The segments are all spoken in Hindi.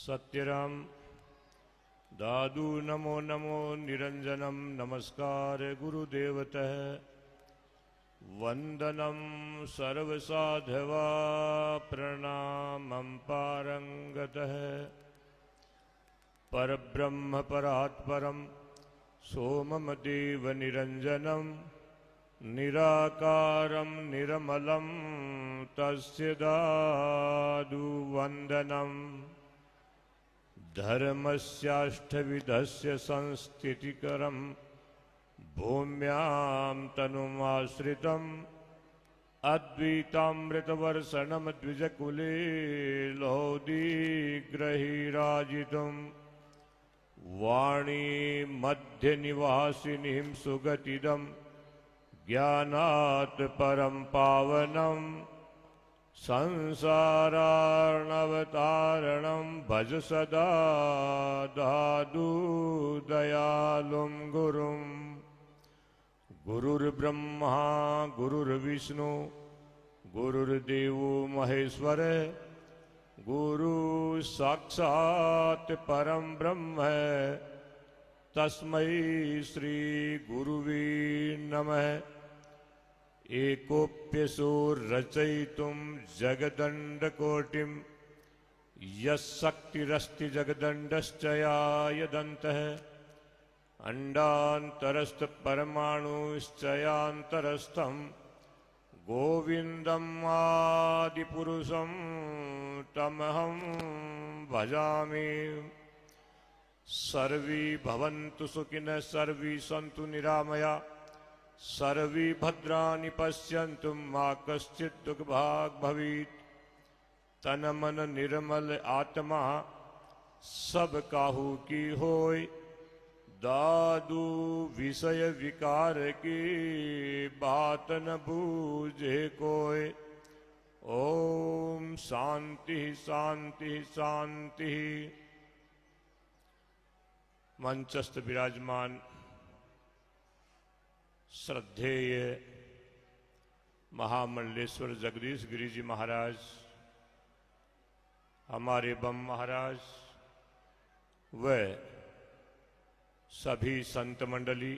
सत्यराम दादू नमो नमो निरंजनम नमस्कार गुरुदेवतः वंदनम सर्वसाधवा प्रणामं पारंगतः परब्रह्म परात्परम सोमम देव निरंजनम निराकारं निर्मलं तस्य दादु वंदनम धर्मस्याष्टविधस्य संस्थितिकरं भूम्यां तनुमाश्रितम् अद्वैतामृतवर्षणं द्विजकुले लोदिग्रहीराजितम् वाणी मध्यनिवासिनीं सुगतिदं ज्ञानात् परं पावनम् संसारार्णवतारणं भज सदा दादु दयालुं गुरुं गुरुर्ब्रह्मा गुरुर्विष्णु गुरुर्देवो महेश्वर गुरु साक्षात् परं ब्रह्म तस्मै श्री गुरुवे नमः। एकोप्यसो रचयितुं जगदण्डकोटिं यशक्तिरस्ति जगदण्डश्चयायदन्तः अण्डान्तरस्थपरमाणुश्चयान्तरस्थं गोविन्दम् आदिपुरुषं तमहं भजामि। सर्वे भवन्तु सुखिनः सर्वे सन्तु निरामया सर्वे भद्राणि पश्यन्तु मा कश्चित् दुःखभाग् भवेत्। तन मन निर्मल आत्मा सब काहू की होय दादू विषय विकार की बात न बूझे कोय। ओम शांति शांति शांति। मंचस्थ विराजमान श्रद्धेय महामंडलेश्वर जगदीश गिरी जी महाराज, हमारे बम महाराज व सभी संत मंडली,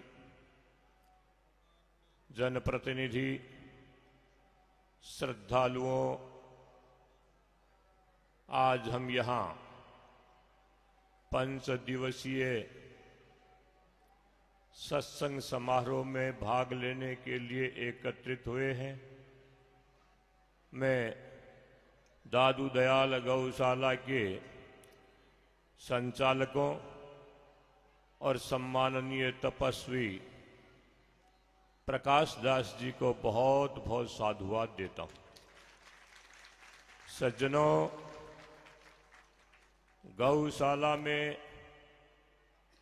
जनप्रतिनिधि, श्रद्धालुओं, आज हम यहाँ 5 दिवसीय सत्संग समारोह में भाग लेने के लिए एकत्रित हुए हैं। मैं दादू दयाल गौशाला के संचालकों और सम्माननीय तपस्वी प्रकाश दास जी को बहुत बहुत साधुवाद देता हूं। सज्जनों, गौशाला में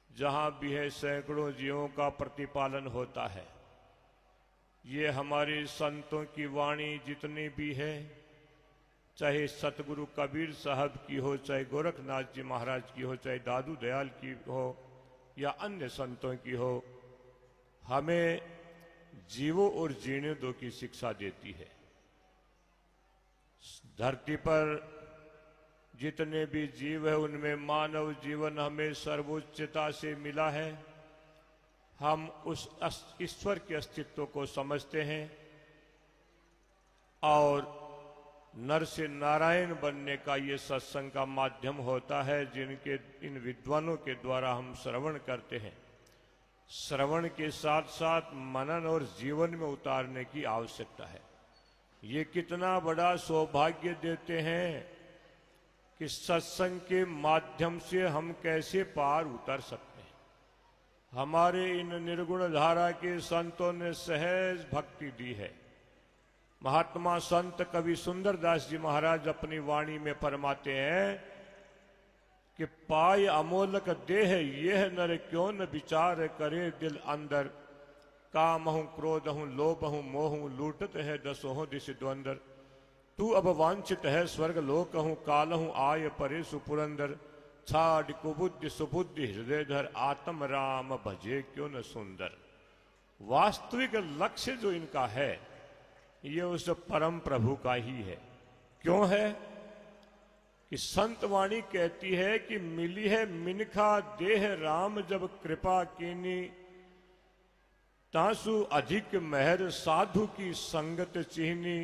जहां भी है सैकड़ों जीवों का प्रतिपालन होता है। ये हमारे संतों की वाणी जितनी भी है, चाहे सतगुरु कबीर साहब की हो, चाहे गोरखनाथ जी महाराज की हो, चाहे दादू दयाल की हो या अन्य संतों की हो, हमें जीवो और जीने दो की शिक्षा देती है। धरती पर जितने भी जीव है उनमें मानव जीवन हमें सर्वोच्चता से मिला है। हम उस ईश्वर के अस्तित्व को समझते हैं और नर से नारायण बनने का ये सत्संग का माध्यम होता है, जिनके इन विद्वानों के द्वारा हम श्रवण करते हैं। श्रवण के साथ साथ मनन और जीवन में उतारने की आवश्यकता है। ये कितना बड़ा सौभाग्य देते हैं कि सत्संग के माध्यम से हम कैसे पार उतर सकते हैं। हमारे इन निर्गुण धारा के संतों ने सहज भक्ति दी है। महात्मा संत कवि सुंदरदास जी महाराज अपनी वाणी में फरमाते हैं कि पाय अमोलक देह यह नर क्यों न विचार करे दिल अंदर। काम हूं क्रोध हूं लोभ हूं मोह हूं लूटत है दसों दिश द्वंदर। तू अब वांछित है स्वर्ग लोक हूं काल हूं आय परे सुपुरंदर। छाड़ कुबुद्धि सुबुद्धि हृदय धर आत्म राम भजे क्यों न सुंदर। वास्तविक लक्ष्य जो इनका है ये उस परम प्रभु का ही है। क्यों है? कि संत वाणी कहती है कि मिली है मिनखा देह राम जब कृपा कीनी, तासु अधिक महर साधु की संगत चिन्ही,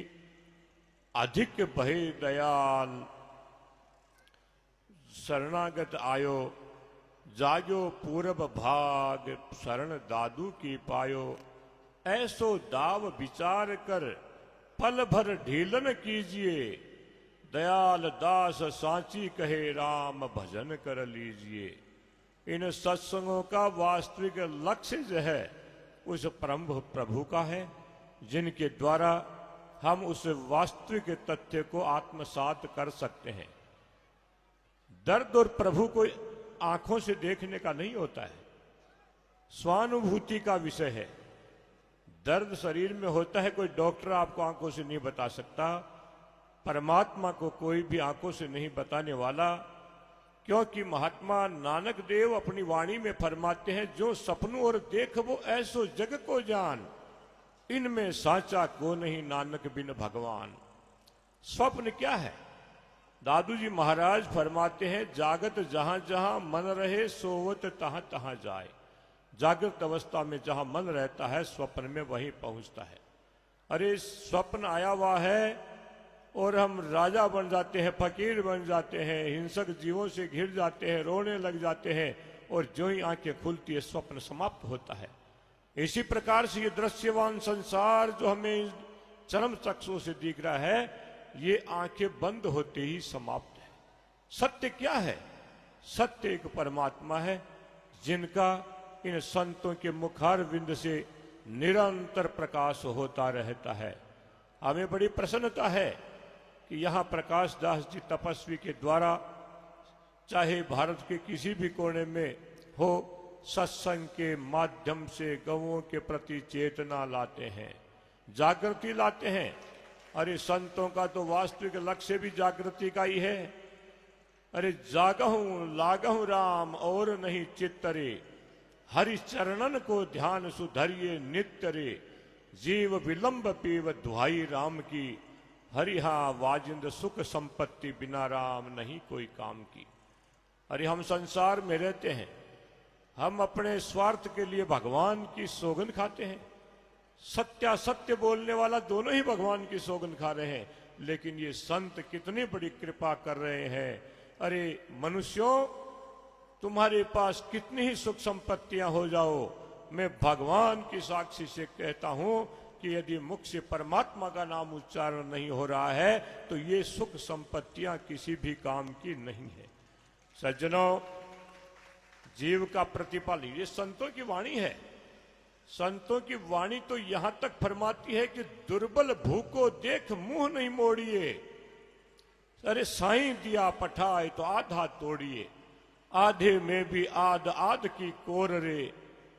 अधिक भय दयाल शरणागत आयो, जागो पूरब भाग शरण दादू की पायो, ऐसो दाव विचार कर पल भर ढीलन कीजिए, दयाल दास सांची कहे राम भजन कर लीजिए। इन सत्संगों का वास्तविक लक्ष्य जो है उस परम प्रभु का है, जिनके द्वारा हम उस वास्तविक तथ्य को आत्मसात कर सकते हैं। दर्द और प्रभु को आंखों से देखने का नहीं होता है, स्वानुभूति का विषय है। दर्द शरीर में होता है, कोई डॉक्टर आपको आंखों से नहीं बता सकता, परमात्मा को कोई भी आंखों से नहीं बताने वाला, क्योंकि महात्मा नानक देव अपनी वाणी में फरमाते हैं, जो सपनों और देख वो ऐसो जग को जान, इनमें साचा को नहीं नानक बिन भगवान। स्वप्न क्या है? दादू जी महाराज फरमाते हैं, जागत जहां जहां मन रहे सोवत तहां तहां जाए। जागृत अवस्था में जहां मन रहता है स्वप्न में वहीं पहुंचता है। अरे स्वप्न आया हुआ है और हम राजा बन जाते हैं, फकीर बन जाते हैं, हिंसक जीवों से घिर जाते हैं, रोने लग जाते हैं, और जो ही आंखें खुलती है स्वप्न समाप्त होता है। इसी प्रकार से ये दृश्यवान संसार जो हमें चरम चक्षुओं से दिख रहा है, ये आंखें बंद होते ही समाप्त है। सत्य क्या है? सत्य एक परमात्मा है, जिनका इन संतों के मुखार बिंद से निरंतर प्रकाश होता रहता है। हमें बड़ी प्रसन्नता है कि यहाँ प्रकाश दास जी तपस्वी के द्वारा, चाहे भारत के किसी भी कोने में हो, सत्संग के माध्यम से गौओं के प्रति चेतना लाते हैं, जागृति लाते हैं। अरे संतों का तो वास्तविक लक्ष्य भी जागृति का ही है। अरे जागहूं लागहूं राम और नहीं चित्तरे, हरि चरणन को ध्यान सुधरिए नित्य रे, जीव विलंब पीव दुहाई राम की, हरिहा वाजिंद सुख संपत्ति बिना राम नहीं कोई काम की। अरे हम संसार में रहते हैं, हम अपने स्वार्थ के लिए भगवान की सौगंध खाते हैं। सत्यासत्य बोलने वाला दोनों ही भगवान की सौगंध खा रहे हैं, लेकिन ये संत कितनी बड़ी कृपा कर रहे हैं। अरे मनुष्यों, तुम्हारे पास कितनी ही सुख संपत्तियां हो जाओ, मैं भगवान की साक्षी से कहता हूं कि यदि मुख से परमात्मा का नाम उच्चारण नहीं हो रहा है तो ये सुख संपत्तियां किसी भी काम की नहीं है। सज्जनों, जीव का प्रतिपालन ये संतों की वाणी है। संतों की वाणी तो यहां तक फरमाती है कि दुर्बल भूखो देख मुंह नहीं मोड़िए, अरे साईं दिया पठाए तो आधा तोड़िए, आधे में भी आध आध की कोर रे,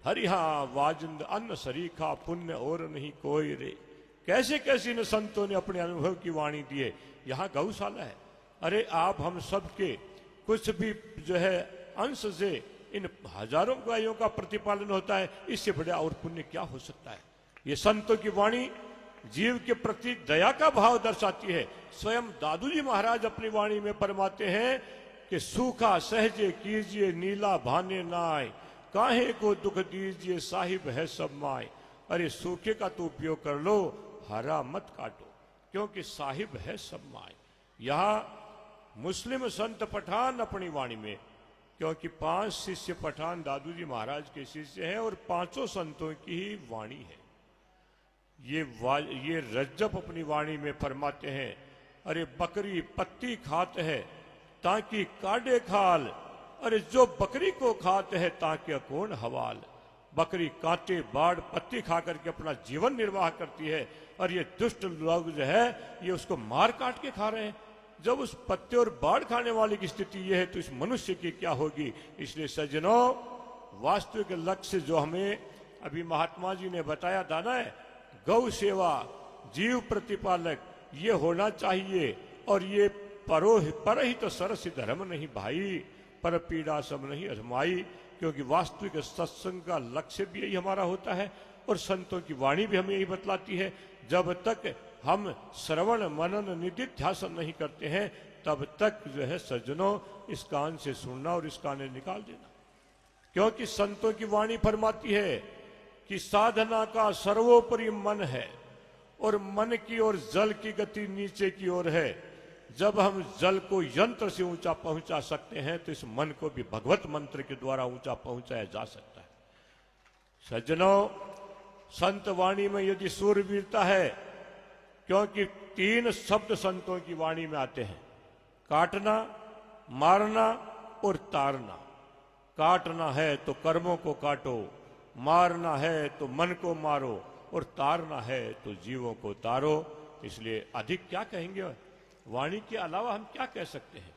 हरिहा वाजिंद अन्न सरीखा पुण्य और नहीं कोई रे। कैसे कैसे इन संतों ने अपने अनुभव की वाणी दी है। यहाँ गौशाला है, अरे आप हम सबके कुछ भी जो है अंश से इन हजारों गायों का प्रतिपालन होता है, इससे बड़ा और पुण्य क्या हो सकता है। ये संतों की वाणी जीव के प्रति दया का भाव दर्शाती है। स्वयं दादू जी महाराज अपनी वाणी में फरमाते हैं कि सूखा सहजे कीजिए नीला भाने नाय, काहे को दुख दीजिए साहिब है सब माय। अरे सूखे का तो उपयोग कर लो, हरा मत काटो, क्योंकि साहिब है सब माय। यहाँ मुस्लिम संत पठान अपनी वाणी में, क्योंकि 5 शिष्य पठान दादू जी महाराज के शिष्य हैं और 5 संतों की ही वाणी है। ये रज्जब अपनी वाणी में फरमाते हैं, अरे बकरी पत्ती खात है ताकि काटे खाल, अरे जो बकरी को खाते हैं ताकि कौन हवाल। बकरी कांटे बाढ़ पत्ती खा करके अपना जीवन निर्वाह करती है, और ये दुष्ट लोग जो है ये उसको मार काट के खा रहे हैं। जब उस पत्ते और बाढ़ खाने वाले की स्थिति यह है तो इस मनुष्य की क्या होगी। इसलिए सज्जनों, वास्तविक लक्ष्य जो हमें अभी महात्मा जी ने बताया था ना, गौ सेवा, जीव प्रतिपालक, ये होना चाहिए। और ये पर ही तो सरस धर्म नहीं भाई, पर पीड़ा सब नहीं अजमाई। क्योंकि वास्तविक सत्संग का लक्ष्य भी यही हमारा होता है और संतों की वाणी भी हमें यही बतलाती है। जब तक हम श्रवण मनन निधिध्यासन नहीं करते हैं तब तक जो है सज्जनों इस कान से सुनना और इस कान से निकाल देना। क्योंकि संतों की वाणी फरमाती है कि साधना का सर्वोपरि मन है और मन की ओर जल की गति नीचे की ओर है। जब हम जल को यंत्र से ऊंचा पहुंचा सकते हैं तो इस मन को भी भगवत मंत्र के द्वारा ऊंचा पहुंचाया जा सकता है। सज्जनों, संत वाणी में यदि सूरवीरता है, क्योंकि 3 शब्द संतों की वाणी में आते हैं, काटना, मारना और तारना। काटना है तो कर्मों को काटो, मारना है तो मन को मारो और तारना है तो जीवों को तारो। इसलिए अधिक क्या कहेंगे, वाणी के अलावा हम क्या कह सकते हैं,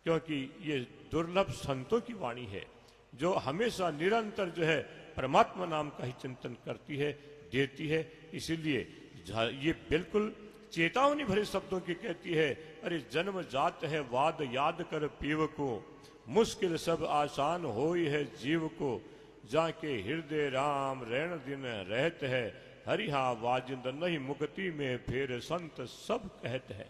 क्योंकि ये दुर्लभ संतों की वाणी है जो हमेशा निरंतर जो है परमात्मा नाम का ही चिंतन करती है, देती है। इसीलिए ये बिल्कुल चेतावनी भरे शब्दों की कहती है, अरे जन्म जात है वाद याद कर पीव को, मुश्किल सब आसान होई है जीव को, जाके हृदय राम रैण दिन रहत है, हरिहा वाजिंद नहीं मुक्ति में फिर संत सब कहते हैं।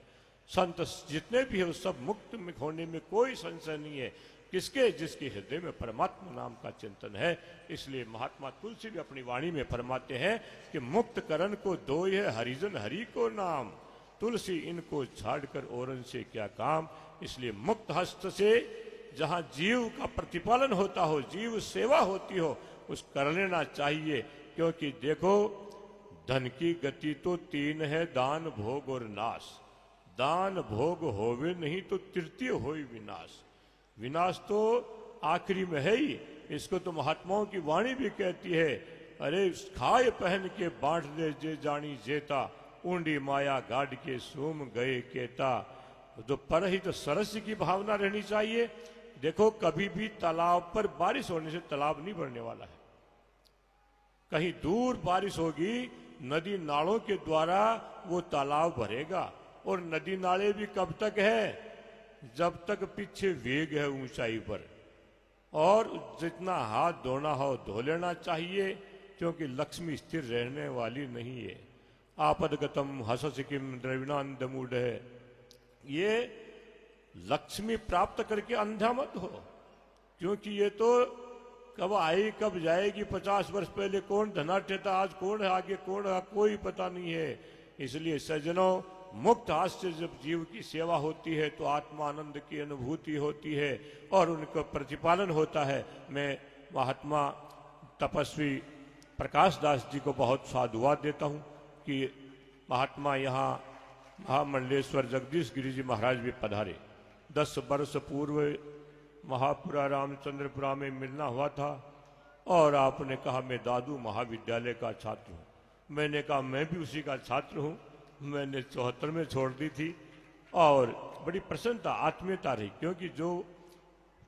संत जितने भी है सब मुक्त होने में कोई संशय नहीं है। किसके? जिसके हृदय में परमात्मा नाम का चिंतन है। इसलिए महात्मा तुलसी भी अपनी वाणी में फरमाते हैं कि मुक्त करण को दो है हरिजन हरि को नाम, तुलसी इनको छाड़कर औरन से क्या काम। इसलिए मुक्त हस्त से जहां जीव का प्रतिपालन होता हो, जीव सेवा होती हो, उस कर लेना चाहिए। क्योंकि देखो धन की गति तो 3 है, दान भोग और नाश। दान भोग होवे नहीं तो तृतीय होई विनाश। विनाश तो आखिरी में है ही। इसको तो महात्माओं की वाणी भी कहती है, अरे खाए पहन के बांट दे जे जानी जेता, ऊंडी माया गाड़ के सोम गए केता। तो परहित सरस की भावना रहनी चाहिए। देखो कभी भी तालाब पर बारिश होने से तालाब नहीं भरने वाला है। कहीं दूर बारिश होगी, नदी नालों के द्वारा वो तालाब भरेगा। और नदी नाले भी कब तक है? जब तक पीछे वेग है ऊंचाई पर। और जितना हाथ धोना हो धो लेना चाहिए, क्योंकि लक्ष्मी स्थिर रहने वाली नहीं है। आपदगतम हससिकिम द्रविणांद मूढ़ है। ये लक्ष्मी प्राप्त करके अंधा मत हो, क्योंकि ये तो कब आई कब जाएगी। 50 वर्ष पहले कौन धनाढ्य था, आज कौन है, आगे कौन है, कोई पता नहीं है। इसलिए सज्जनों, मुक्त हाथ से जब जीव की सेवा होती है तो आत्मानंद की अनुभूति होती है और उनका प्रतिपालन होता है। मैं महात्मा तपस्वी प्रकाश दास जी को बहुत साधुवाद देता हूँ कि महात्मा यहाँ महामंडलेश्वर जगदीश गिरी जी महाराज भी पधारे। 10 वर्ष पूर्व महापुरा रामचंद्रपुरा में मिलना हुआ था और आपने कहा मैं दादू महाविद्यालय का छात्र हूँ। मैंने कहा मैं भी उसी का छात्र हूँ। मैंने 74 में छोड़ दी थी और बड़ी प्रसन्नता आत्मीयता रही, क्योंकि जो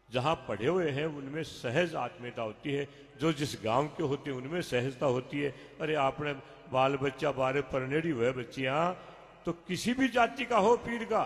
जहाँ पढ़े हुए हैं उनमें सहज आत्मीयता होती है। जो जिस गांव के होते हैं उनमें सहजता होती है। अरे आपने बाल बच्चा बारे परनेड़ी हुए बच्चियाँ तो किसी भी जाति का हो पीर का,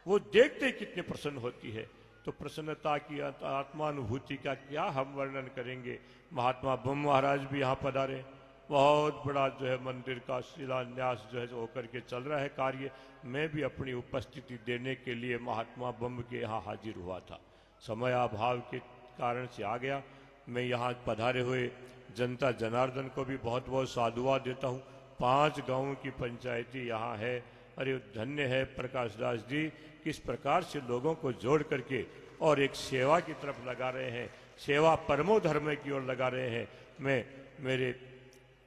वो देखते कितने प्रसन्न होती है। तो प्रसन्नता की आत्मानुभूति का क्या हम वर्णन करेंगे। महात्मा बम महाराज भी यहाँ पधारे। बहुत बड़ा जो है मंदिर का शिलान्यास जो है होकर के चल रहा है कार्य। मैं भी अपनी उपस्थिति देने के लिए महात्मा बम के यहाँ हाजिर हुआ था। समय अभाव के कारण से आ गया। मैं यहाँ पधारे हुए जनता जनार्दन को भी बहुत बहुत साधुवाद देता हूँ। 5 गांवों की पंचायती यहाँ है। अरे धन्य है प्रकाश दास जी, किस प्रकार से लोगों को जोड़ करके और एक सेवा की तरफ लगा रहे हैं। सेवा परमो धर्म की ओर लगा रहे हैं। मैं मेरे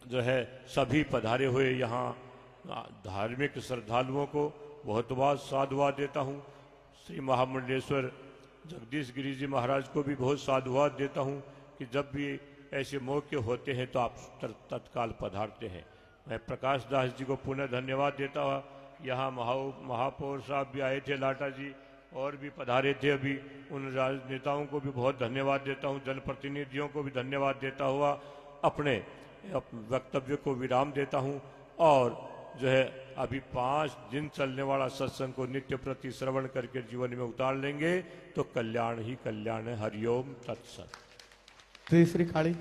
जो है सभी पधारे हुए यहाँ धार्मिक श्रद्धालुओं को बहुत बहुत साधुवाद देता हूँ। श्री महामंडलेश्वर जगदीश गिरी जी महाराज को भी बहुत साधुवाद देता हूँ कि जब भी ऐसे मौके होते हैं तो आप तत्काल पधारते हैं। मैं प्रकाश दास जी को पुनः धन्यवाद देता हुआ, यहाँ महापौर साहब भी आए थे, लाटा जी और भी पधारे थे अभी, उन राजनेताओं को भी बहुत धन्यवाद देता हूँ। जनप्रतिनिधियों को भी धन्यवाद देता हुआ अपने वक्तव्य को विराम देता हूँ। और जो है अभी 5 दिन चलने वाला सत्संग को नित्य प्रति श्रवण करके जीवन में उतार लेंगे तो कल्याण ही कल्याण है। हरिओम तत्सत। तीसरी काली